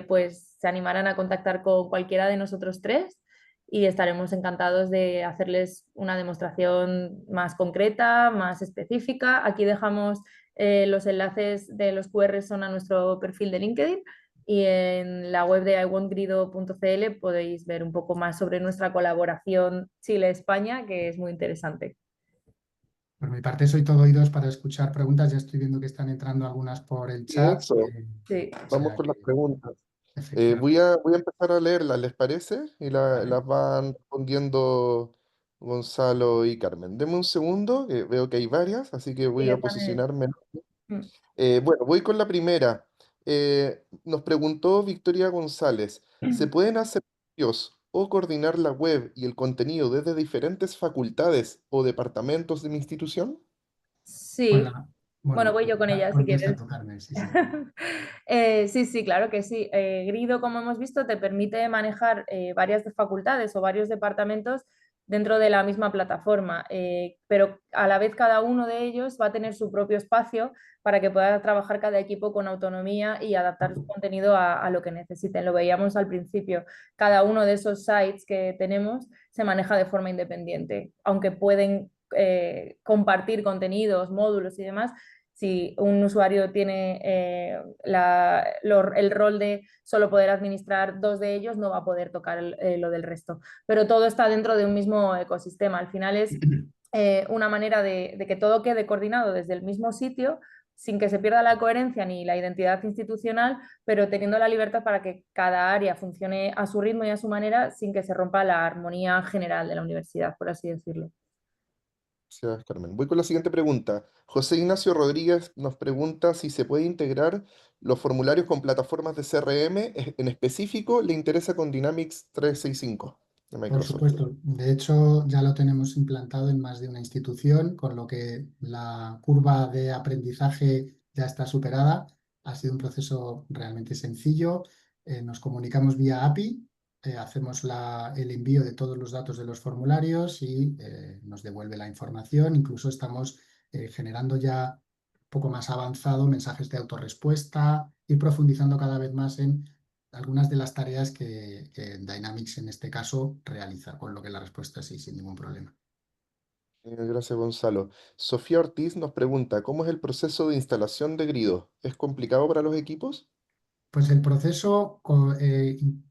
pues se animaran a contactar con cualquiera de nosotros tres y estaremos encantados de hacerles una demostración más concreta, más específica. Aquí dejamos los enlaces de los QR son a nuestro perfil de LinkedIn y en la web de iwantgrido.cl podéis ver un poco más sobre nuestra colaboración Chile-España, que es muy interesante. Por mi parte, soy todo oídos para escuchar preguntas. Ya estoy viendo que están entrando algunas por el Y chat. eso, Sí, O vamos sea con que, las preguntas. efectivamente, Voy a empezar a leerlas, ¿les parece? Y ¿vale? las van respondiendo Gonzalo y Carmen. Deme un segundo, que veo que hay varias, así que sí, voy a están en... posicionarme. Mm. Bueno, voy con la primera. Nos preguntó Victoria González, ¿se pueden hacer cambios o coordinar la web y el contenido desde diferentes facultades o departamentos de mi institución? Sí, Hola. bueno, Bueno, voy yo con ella si contesta quieres. tú, Carmen, sí, sí. Sí, sí, claro que sí. Grido, como hemos visto, te permite manejar varias facultades o varios departamentos dentro de la misma plataforma, pero a la vez cada uno de ellos va a tener su propio espacio para que pueda trabajar cada equipo con autonomía y adaptar su contenido a lo que necesiten. Lo veíamos al principio. Cada uno de esos sites que tenemos se maneja de forma independiente, aunque pueden compartir contenidos, módulos y demás. Si un usuario tiene el rol de solo poder administrar dos de ellos, no va a poder tocar lo del resto. Pero todo está dentro de un mismo ecosistema. Al final es una manera de que todo quede coordinado desde el mismo sitio sin que se pierda la coherencia ni la identidad institucional, pero teniendo la libertad para que cada área funcione a su ritmo y a su manera sin que se rompa la armonía general de la universidad, por así decirlo. Gracias, Carmen. Voy con la siguiente pregunta. José Ignacio Rodríguez nos pregunta si se puede integrar los formularios con plataformas de CRM. En específico, le interesa con Dynamics 365 de Por Microsoft. supuesto, de hecho ya lo tenemos implantado en más de una institución, con lo que la curva de aprendizaje ya está superada. Ha sido un proceso realmente sencillo. Nos comunicamos vía API, hacemos el envío de todos los datos de los formularios y nos devuelve la información. Incluso estamos generando ya un poco más avanzado mensajes de autorrespuesta y profundizando cada vez más en algunas de las tareas que Dynamics en este caso realiza, con lo que la respuesta es sí, sin ningún problema. Gracias, Gonzalo. Sofía Ortiz nos pregunta, ¿cómo es el proceso de instalación de Grido? ¿Es complicado para los equipos? Pues el proceso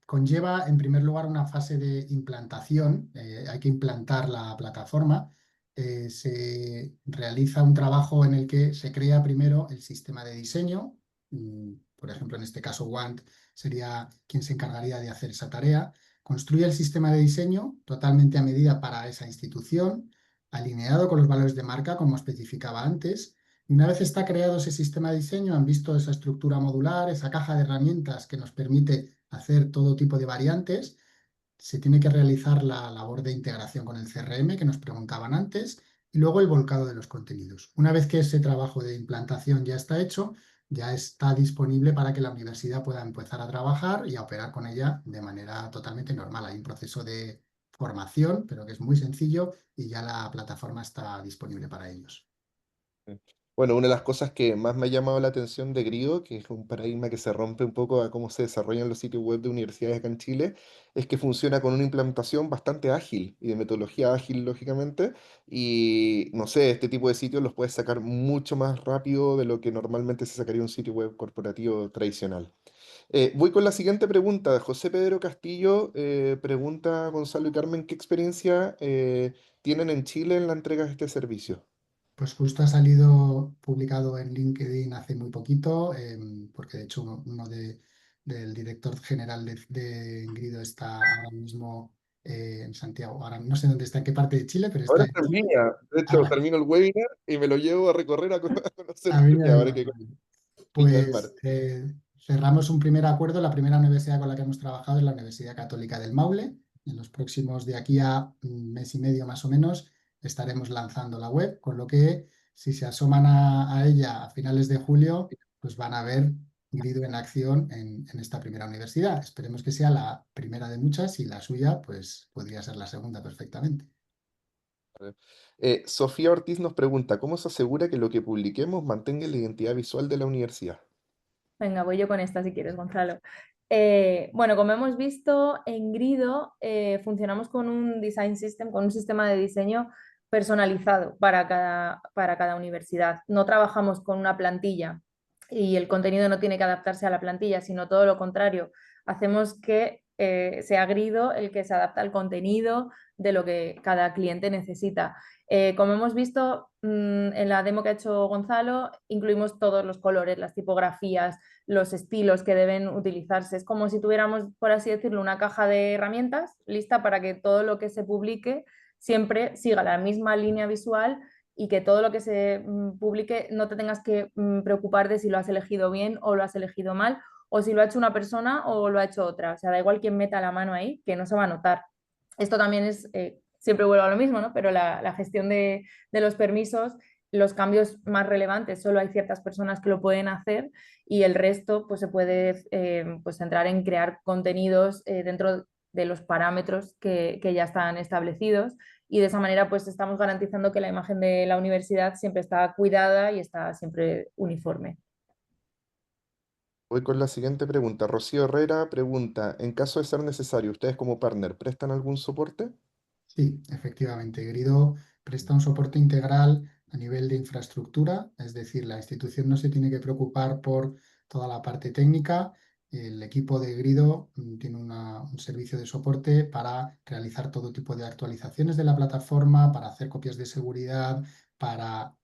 conlleva en primer lugar una fase de implantación. Hay que implantar la plataforma. Se realiza un trabajo en el que se crea primero el sistema de diseño. Por ejemplo, en este caso, WANT sería quien se encargaría de hacer esa tarea. Construye el sistema de diseño totalmente a medida para esa institución, alineado con los valores de marca, como especificaba antes. Y una vez está creado ese sistema de diseño, han visto esa estructura modular, esa caja de herramientas que nos permite hacer todo tipo de variantes, se tiene que realizar la labor de integración con el CRM que nos preguntaban antes y luego el volcado de los contenidos. Una vez que ese trabajo de implantación ya está hecho, ya está disponible para que la universidad pueda empezar a trabajar y a operar con ella de manera totalmente normal. Hay un proceso de formación, pero que es muy sencillo y ya la plataforma está disponible para ellos. Bueno, una de las cosas que más me ha llamado la atención de Grido, que es un paradigma que se rompe un poco a cómo se desarrollan los sitios web de universidades acá en Chile, es que funciona con una implementación bastante ágil y de metodología ágil, lógicamente. Y no sé, este tipo de sitios los puedes sacar mucho más rápido de lo que normalmente se sacaría un sitio web corporativo tradicional. Voy con la siguiente pregunta. José Pedro Castillo pregunta a Gonzalo y Carmen, ¿qué experiencia tienen en Chile en la entrega de este servicio? Pues justo ha salido publicado en LinkedIn hace muy poquito, porque de hecho del director general de Ingrido está ahora mismo en Santiago. Ahora no sé dónde está, en qué parte de Chile, pero está Ahora en está en Chile. línea. De hecho, Ah, termino el webinar y me lo llevo a recorrer a conocer a Viña Viña, del ahora Mar. que Viña del Mar. Pues cerramos un primer acuerdo. La primera universidad con la que hemos trabajado es la Universidad Católica del Maule. En los próximos, de aquí a un mes y medio más o menos, estaremos lanzando la web, con lo que si se asoman a ella a finales de julio, pues van a ver Grido en acción en esta primera universidad. Esperemos que sea la primera de muchas y la suya, pues podría ser la segunda perfectamente. Sofía Ortiz nos pregunta, ¿cómo se asegura que lo que publiquemos mantenga la identidad visual de la universidad? Venga, voy yo con esta si quieres, Gonzalo. Bueno, como hemos visto, en Grido funcionamos con un design system, con un sistema de diseño personalizado para cada universidad. No trabajamos con una plantilla y el contenido no tiene que adaptarse a la plantilla, sino todo lo contrario. Hacemos que sea Grido el que se adapta al contenido de lo que cada cliente necesita. Como hemos visto en la demo que ha hecho Gonzalo, incluimos todos los colores, las tipografías, los estilos que deben utilizarse. Es como si tuviéramos, por así decirlo, una caja de herramientas lista para que todo lo que se publique siempre siga la misma línea visual y que todo lo que se publique no te tengas que preocupar de si lo has elegido bien o lo has elegido mal, o si lo ha hecho una persona o lo ha hecho otra. O sea, da igual quién meta la mano ahí, que no se va a notar. Esto también es, siempre vuelvo a lo mismo, ¿no? Pero la gestión de los permisos, los cambios más relevantes, solo hay ciertas personas que lo pueden hacer y el resto pues se puede pues centrar en crear contenidos dentro de los parámetros que ya están establecidos y de esa manera pues estamos garantizando que la imagen de la universidad siempre está cuidada y está siempre uniforme. Voy con la siguiente pregunta. Rocío Herrera pregunta, en caso de ser necesario, ¿ustedes como partner prestan algún soporte? Sí, efectivamente. Grido presta un soporte integral a nivel de infraestructura, es decir, la institución no se tiene que preocupar por toda la parte técnica. El equipo de Grido tiene un servicio de soporte para realizar todo tipo de actualizaciones de la plataforma, para hacer copias de seguridad, para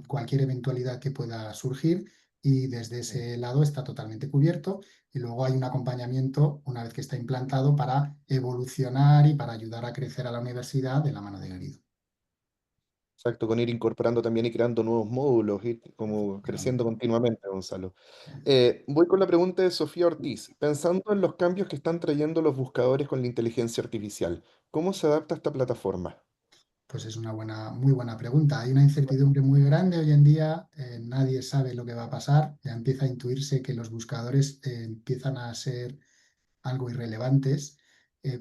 cualquier eventualidad que pueda surgir. Y desde ese lado está totalmente cubierto y luego hay un acompañamiento una vez que está implantado para evolucionar y para ayudar a crecer a la universidad de la mano de Grido. Exacto, con ir incorporando también y creando nuevos módulos, ir como creciendo Efectivamente. continuamente, Gonzalo. Voy con la pregunta de Sofía Ortiz. Pensando en los cambios que están trayendo los buscadores con la inteligencia artificial, ¿cómo se adapta esta plataforma? Pues es una muy buena pregunta. Hay una incertidumbre muy grande hoy en día, nadie sabe lo que va a pasar, ya empieza a intuirse que los buscadores empiezan a ser algo irrelevantes,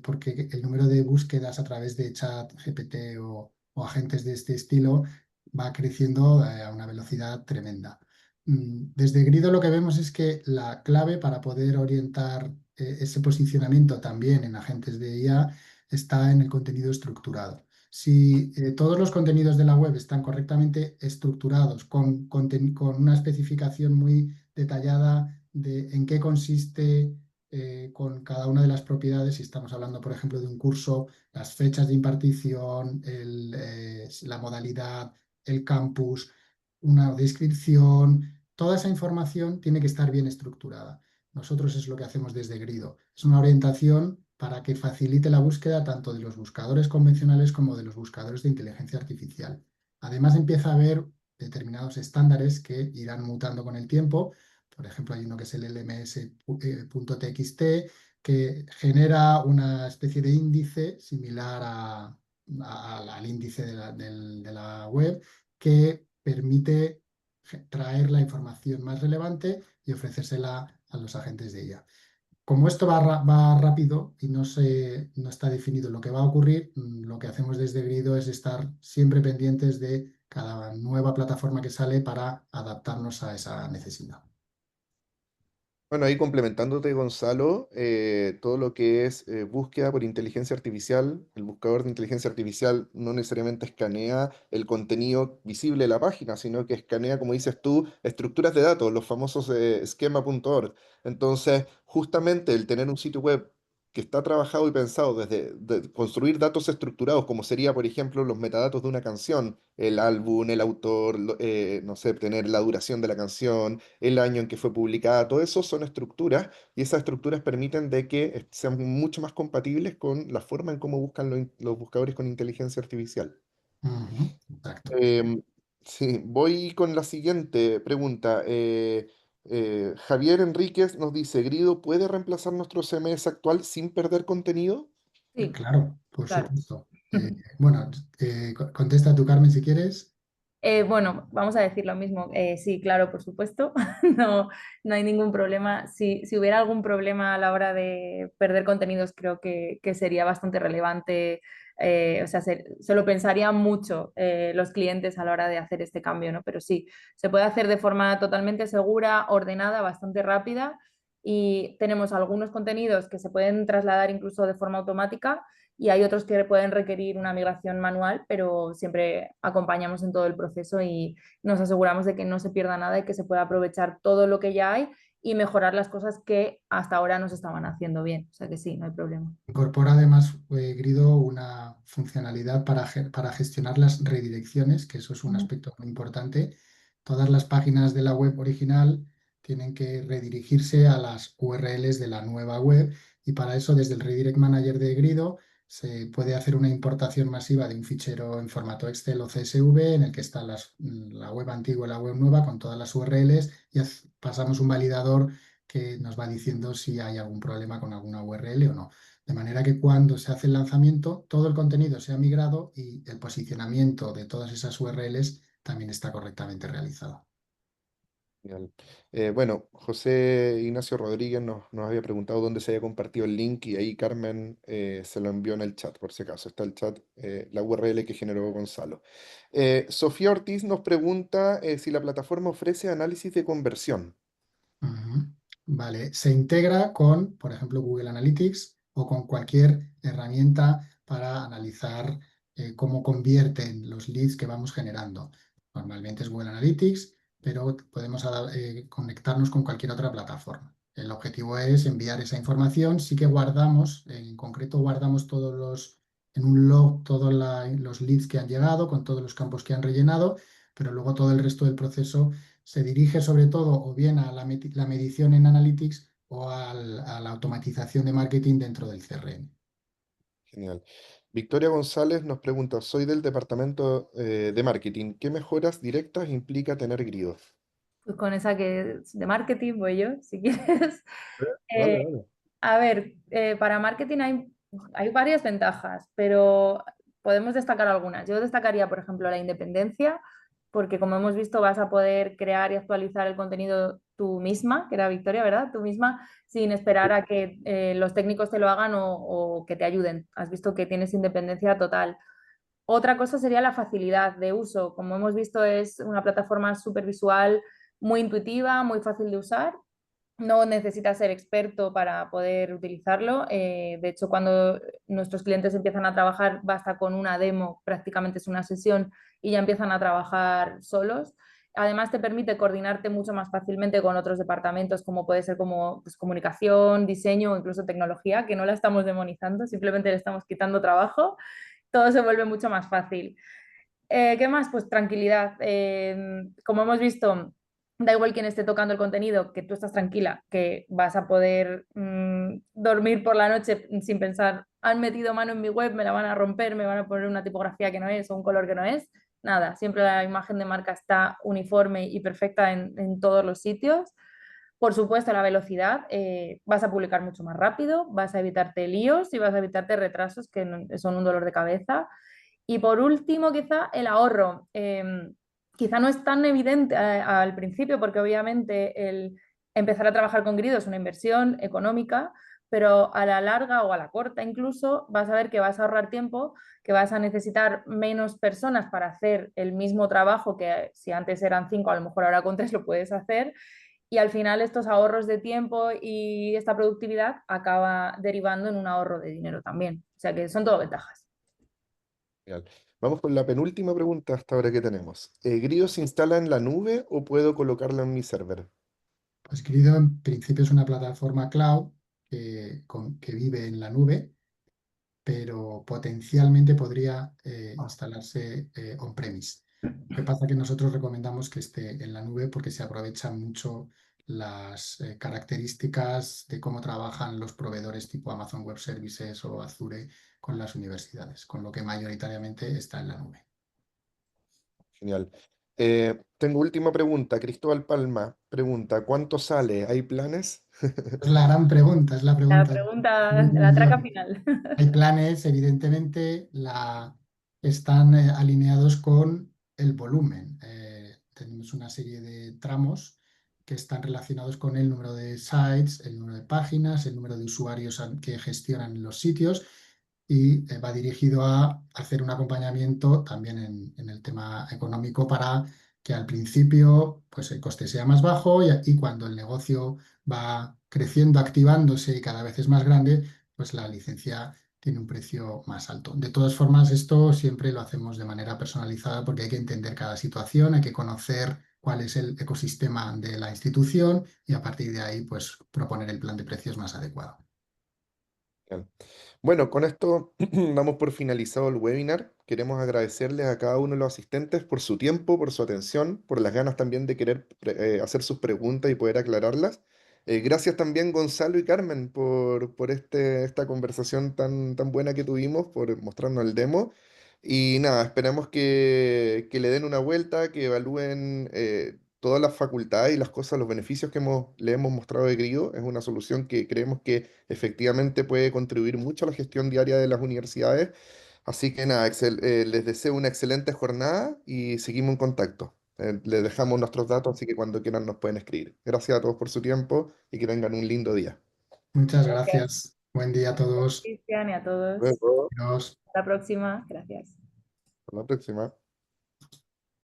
porque el número de búsquedas a través de chat, GPT o agentes de este estilo va creciendo a una velocidad tremenda. Desde Grido lo que vemos es que la clave para poder orientar ese posicionamiento también en agentes de IA está en el contenido estructurado. Si todos los contenidos de la web están correctamente estructurados, con una especificación muy detallada de en qué consiste con cada una de las propiedades, si estamos hablando, por ejemplo, de un curso, las fechas de impartición, la modalidad, el campus, una descripción, toda esa información tiene que estar bien estructurada. Nosotros es lo que hacemos desde Grido. Es una orientación para que facilite la búsqueda tanto de los buscadores convencionales como de los buscadores de inteligencia artificial. Además, empieza a haber determinados estándares que irán mutando con el tiempo. Por ejemplo, hay uno que es el LMS.txt que genera una especie de índice similar al índice de la web que permite traer la información más relevante y ofrecérsela a los agentes de ella. Como esto va rápido y no está definido lo que va a ocurrir, lo que hacemos desde Grido es estar siempre pendientes de cada nueva plataforma que sale para adaptarnos a esa necesidad. Bueno, ahí complementándote, Gonzalo, todo lo que es búsqueda por inteligencia artificial, el buscador de inteligencia artificial no necesariamente escanea el contenido visible de la página, sino que escanea, como dices tú, estructuras de datos, los famosos schema.org. Entonces, justamente el tener un sitio web que está trabajado y pensado desde construir datos estructurados, como sería, por ejemplo, los metadatos de una canción, el álbum, el autor, no sé, tener la duración de la canción, el año en que fue publicada, todo eso son estructuras y esas estructuras permiten de que sean mucho más compatibles con la forma en cómo buscan los buscadores con inteligencia artificial. Ujú, exacto. Em, sí, voy con la siguiente pregunta. Javier Enríquez nos dice, ¿Grido puede reemplazar nuestro CMS actual sin perder contenido? Sí, Claro, por claro. supuesto. Bueno, contesta tú, Carmen, si quieres. Bueno, vamos a decir lo mismo. Sí, claro, por supuesto. No, no hay ningún problema. Si hubiera algún problema a la hora de perder contenidos, creo que sería bastante relevante. O sea, se lo pensarían mucho los clientes a la hora de hacer este cambio, ¿no? Pero sí, se puede hacer de forma totalmente segura, ordenada, bastante rápida. Y tenemos algunos contenidos que se pueden trasladar incluso de forma automática y hay otros que pueden requerir una migración manual, pero siempre acompañamos en todo el proceso y nos aseguramos de que no se pierda nada y que se pueda aprovechar todo lo que ya hay y mejorar las cosas que hasta ahora no se estaban haciendo bien. O sea que sí, no hay problema. Incorpora además Grido una funcionalidad para gestionar las redirecciones, que eso es un Ujú. aspecto muy importante. Todas las páginas de la web original tienen que redirigirse a las URLs de la nueva web y para eso desde el Redirect Manager de Grido se puede hacer una importación masiva de un fichero en formato Excel o CSV en el que está la web antigua y la web nueva con todas las URLs y pasamos un validador que nos va diciendo si hay algún problema con alguna URL o no. De manera que cuando se hace el lanzamiento, todo el contenido se ha migrado y el posicionamiento de todas esas URLs también está correctamente realizado. Genial. Bueno, José Ignacio Rodríguez nos había preguntado dónde se había compartido el link y ahí Carmen se lo envió en el chat, por si acaso. Está el chat, la URL que generó Gonzalo. Sofía Ortiz nos pregunta si la plataforma ofrece análisis de conversión. Ujú. Vale, se integra con, por ejemplo, Google Analytics o con cualquier herramienta para analizar cómo convierten los leads que vamos generando. Normalmente es Google Analytics, pero podemos conectarnos con cualquier otra plataforma. El objetivo es enviar esa información. Sí que guardamos, en concreto guardamos en un log todos los leads que han llegado, con todos los campos que han rellenado, pero luego todo el resto del proceso se dirige sobre todo o bien a la medición en Analytics o a la automatización de marketing dentro del CRM. Genial. Victoria González nos pregunta, soy del departamento de marketing. ¿Qué mejoras directas implica tener Grido? Pues con esa que es de marketing voy yo, si quieres. Dale, Eh, dale. A ver, para marketing hay varias ventajas, pero podemos destacar algunas. Yo destacaría, por ejemplo, la independencia, porque como hemos visto vas a poder crear y actualizar el contenido tú misma, que era Victoria, ¿verdad? Tú misma, sin esperar a que los técnicos te lo hagan o que te ayuden. Has visto que tienes independencia total. Otra cosa sería la facilidad de uso. Como hemos visto, es una plataforma súper visual, muy intuitiva, muy fácil de usar. No necesitas ser experto para poder utilizarlo. De hecho, cuando nuestros clientes empiezan a trabajar, basta con una demo, prácticamente es una sesión y ya empiezan a trabajar solos. Además, te permite coordinarte mucho más fácilmente con otros departamentos, como puede ser como pues, comunicación, diseño o incluso tecnología, que no la estamos demonizando, simplemente le estamos quitando trabajo. Todo se vuelve mucho más fácil. ¿Qué más? Pues tranquilidad. Como hemos visto, da igual quién esté tocando el contenido, que tú estás tranquila, que vas a poder dormir por la noche sin pensar, han metido mano en mi web, me la van a romper, me van a poner una tipografía que no es o un color que no es. Nada, siempre la imagen de marca está uniforme y perfecta en todos los sitios. Por supuesto, la velocidad, vas a publicar mucho más rápido, vas a evitarte líos y vas a evitarte retrasos que son un dolor de cabeza. Y por último, quizá el ahorro. Quizá no es tan evidente al principio porque obviamente el empezar a trabajar con Grido es una inversión económica, pero a la larga o a la corta incluso vas a ver que vas a ahorrar tiempo, que vas a necesitar menos personas para hacer el mismo trabajo que si antes eran 5, a lo mejor ahora con 3 lo puedes hacer. Y al final estos ahorros de tiempo y esta productividad acaba derivando en un ahorro de dinero también. O sea que son todo ventajas. Genial. Vamos con la penúltima pregunta hasta ahora que tenemos. ¿Grio se instala en la nube o puedo colocarlo en mi server? Pues Grido en principio es una plataforma cloud que vive en la nube, pero potencialmente podría instalarse on-premise. Lo que pasa es que nosotros recomendamos que esté en la nube porque se aprovechan mucho las características de cómo trabajan los proveedores tipo Amazon Web Services o Azure con las universidades, con lo que mayoritariamente está en la nube. Genial. Tengo última pregunta. Cristóbal Palma pregunta, ¿cuánto sale? ¿Hay planes? Es la gran pregunta, es la La pregunta pregunta, del la traca millón. final. Hay planes, evidentemente, están alineados con el volumen. Tenemos una serie de tramos que están relacionados con el número de sites, el número de páginas, el número de usuarios que gestionan los sitios y va dirigido a hacer un acompañamiento también en el tema económico para que al principio pues, el coste sea más bajo y cuando el negocio va creciendo, activándose y cada vez es más grande, pues la licencia tiene un precio más alto. De todas formas, esto siempre lo hacemos de manera personalizada porque hay que entender cada situación, hay que conocer cuál es el ecosistema de la institución y a partir de ahí, pues proponer el plan de precios más adecuado. Genial. Bueno, con esto damos por finalizado el webinar. Queremos agradecerles a cada uno de los asistentes por su tiempo, por su atención, por las ganas también de querer hacer sus preguntas y poder aclararlas. Gracias también Gonzalo y Carmen por esta conversación tan buena que tuvimos, por mostrarnos el demo. Y nada, esperamos que le den una vuelta, que evalúen todas las facultades y las cosas, los beneficios que le hemos mostrado de Grio. Es una solución que creemos que efectivamente puede contribuir mucho a la gestión diaria de las universidades. Así que nada, les deseo una excelente jornada y seguimos en contacto. Les dejamos nuestros datos, así que cuando quieran nos pueden escribir. Gracias a todos por su tiempo y que tengan un lindo día. Muchas Gracias, gracias. Buen día a todos. Cristian, y a todos. Luego, Adiós. Hasta la próxima. Gracias. hasta la próxima.